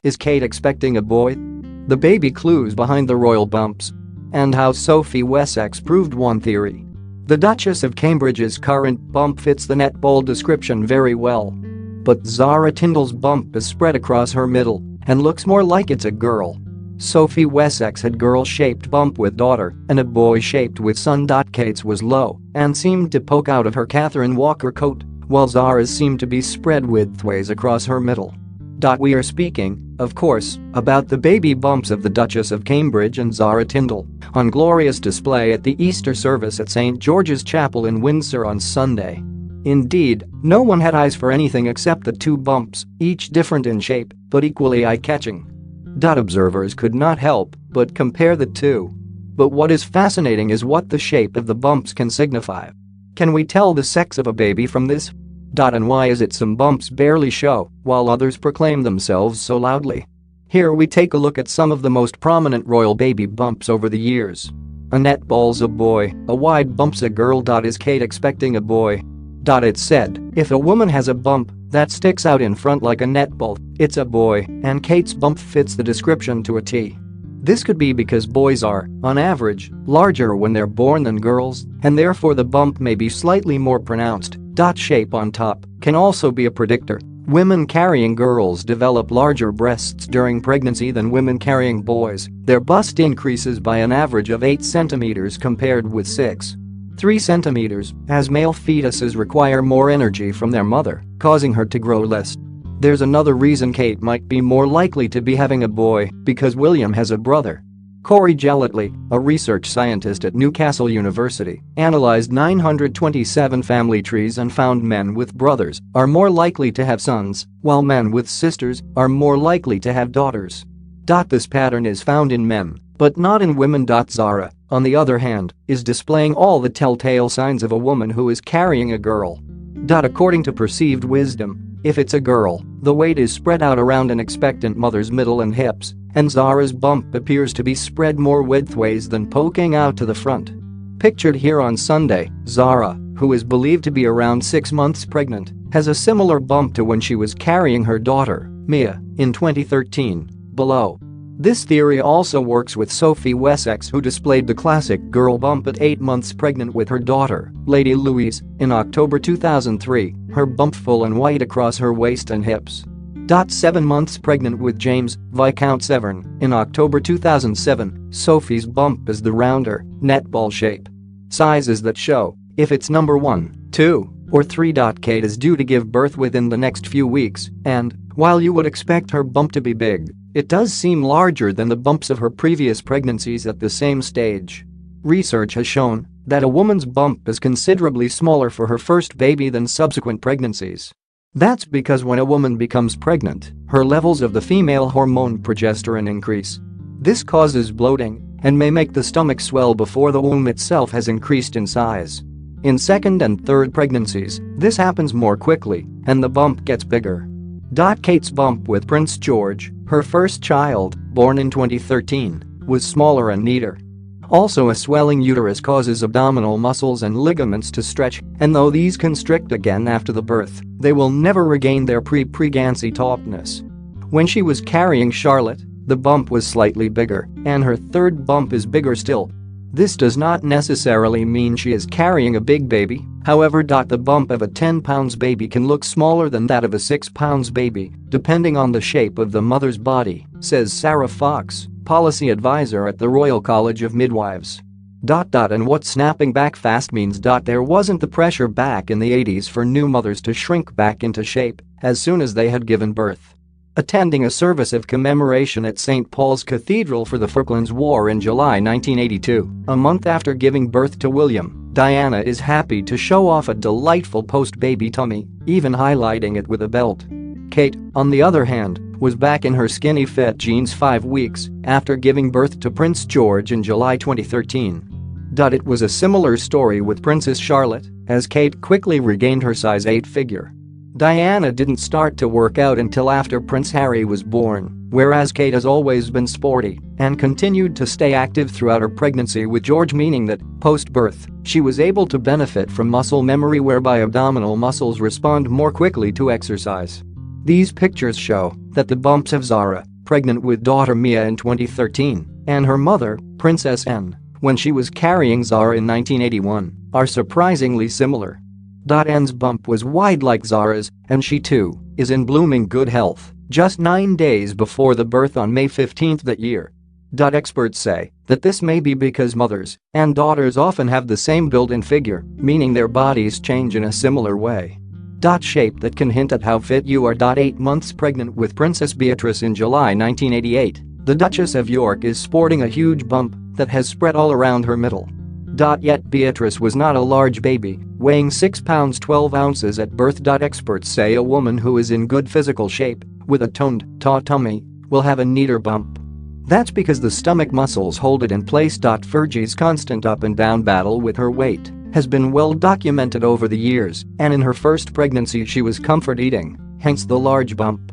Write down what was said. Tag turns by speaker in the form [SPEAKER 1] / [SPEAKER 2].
[SPEAKER 1] Is Kate expecting a boy? The baby clues behind the royal bumps. And how Sophie Wessex proved one theory. The Duchess of Cambridge's current bump fits the netball description very well. But Zara Tindall's bump is spread across her middle and looks more like it's a girl. Sophie Wessex had girl-shaped bump with daughter and a boy-shaped with son. Kate's was low and seemed to poke out of her Catherine Walker coat, while Zara's seemed to be spread widthways across her middle. We are speaking, of course, about the baby bumps of the Duchess of Cambridge and Zara Tindall, on glorious display at the Easter service at St. George's Chapel in Windsor on Sunday. Indeed, no one had eyes for anything except the two bumps, each different in shape, but equally eye-catching. Observers could not help but compare the two. But what is fascinating is what the shape of the bumps can signify. Can we tell the sex of a baby from this? And why is it some bumps barely show, while others proclaim themselves so loudly? Here we take a look at some of the most prominent royal baby bumps over the years. A netball's a boy, a wide bump's a girl. Is Kate expecting a boy? It's said, if a woman has a bump that sticks out in front like a netball, it's a boy, and Kate's bump fits the description to a T. This could be because boys are, on average, larger when they're born than girls, and therefore the bump may be slightly more pronounced. Shape on top can also be a predictor. Women carrying girls develop larger breasts during pregnancy than women carrying boys. Their bust increases by an average of 8 centimeters compared with 3 centimeters, as male fetuses require more energy from their mother, causing her to grow less. There's another reason Kate might be more likely to be having a boy, because William has a brother. Corey Gelatley, a research scientist at Newcastle University, analyzed 927 family trees and found men with brothers are more likely to have sons, while men with sisters are more likely to have daughters. This pattern is found in men, but not in women. Zara, on the other hand, is displaying all the telltale signs of a woman who is carrying a girl. According to perceived wisdom, if it's a girl, the weight is spread out around an expectant mother's middle and hips, and Zara's bump appears to be spread more widthways than poking out to the front. Pictured here on Sunday, Zara, who is believed to be around 6 months pregnant, has a similar bump to when she was carrying her daughter, Mia, in 2013, below. This theory also works with Sophie Wessex, who displayed the classic girl bump at 8 months pregnant with her daughter, Lady Louise, in October 2003, her bump full and white across her waist and hips. 7 months pregnant with James, Viscount Severn, in October 2007, Sophie's bump is the rounder, netball shape. Sizes that show if it's number 1, 2, or 3. Kate is due to give birth within the next few weeks, and, while you would expect her bump to be big, it does seem larger than the bumps of her previous pregnancies at the same stage. Research has shown that a woman's bump is considerably smaller for her first baby than subsequent pregnancies. That's because when a woman becomes pregnant, her levels of the female hormone progesterone increase. This causes bloating and may make the stomach swell before the womb itself has increased in size. In second and third pregnancies, this happens more quickly, and the bump gets bigger. Kate's bump with Prince George, her first child, born in 2013, was smaller and neater. Also, a swelling uterus causes abdominal muscles and ligaments to stretch, and though these constrict again after the birth, they will never regain their pre-pregnancy tautness. When she was carrying Charlotte, the bump was slightly bigger, and her third bump is bigger still. This does not necessarily mean she is carrying a big baby, however. The bump of a 10-pound baby can look smaller than that of a 6-pound baby, depending on the shape of the mother's body, says Sarah Fox, policy advisor at the Royal College of Midwives. And what snapping back fast means. There wasn't the pressure back in the 80s for new mothers to shrink back into shape as soon as they had given birth. Attending a service of commemoration at St. Paul's Cathedral for the Falklands War in July 1982, a month after giving birth to William, Diana is happy to show off a delightful post-baby tummy, even highlighting it with a belt. Kate, on the other hand, was back in her skinny fit jeans 5 weeks after giving birth to Prince George in July 2013. It was a similar story with Princess Charlotte, as Kate quickly regained her size 8 figure. Diana didn't start to work out until after Prince Harry was born. whereas Kate has always been sporty and continued to stay active throughout her pregnancy with George, meaning that, post-birth, she was able to benefit from muscle memory whereby abdominal muscles respond more quickly to exercise. These pictures show that the bumps of Zara, pregnant with daughter Mia in 2013, and her mother, Princess Anne, when she was carrying Zara in 1981, are surprisingly similar. Anne's bump was wide like Zara's, and she too is in blooming good health, just 9 days before the birth on May 15 that year. Experts say that this may be because mothers and daughters often have the same build-in figure, meaning their bodies change in a similar way. Shape that can hint at how fit you are. 8 months pregnant with Princess Beatrice in July 1988, the Duchess of York is sporting a huge bump that has spread all around her middle. Yet Beatrice was not a large baby, weighing 6 pounds 12 ounces at birth. Experts say a woman who is in good physical shape, with a toned, taut tummy, will have a neater bump. That's because the stomach muscles hold it in place. Fergie's constant up and down battle with her weight has been well documented over the years, and in her first pregnancy she was comfort eating, hence the large bump.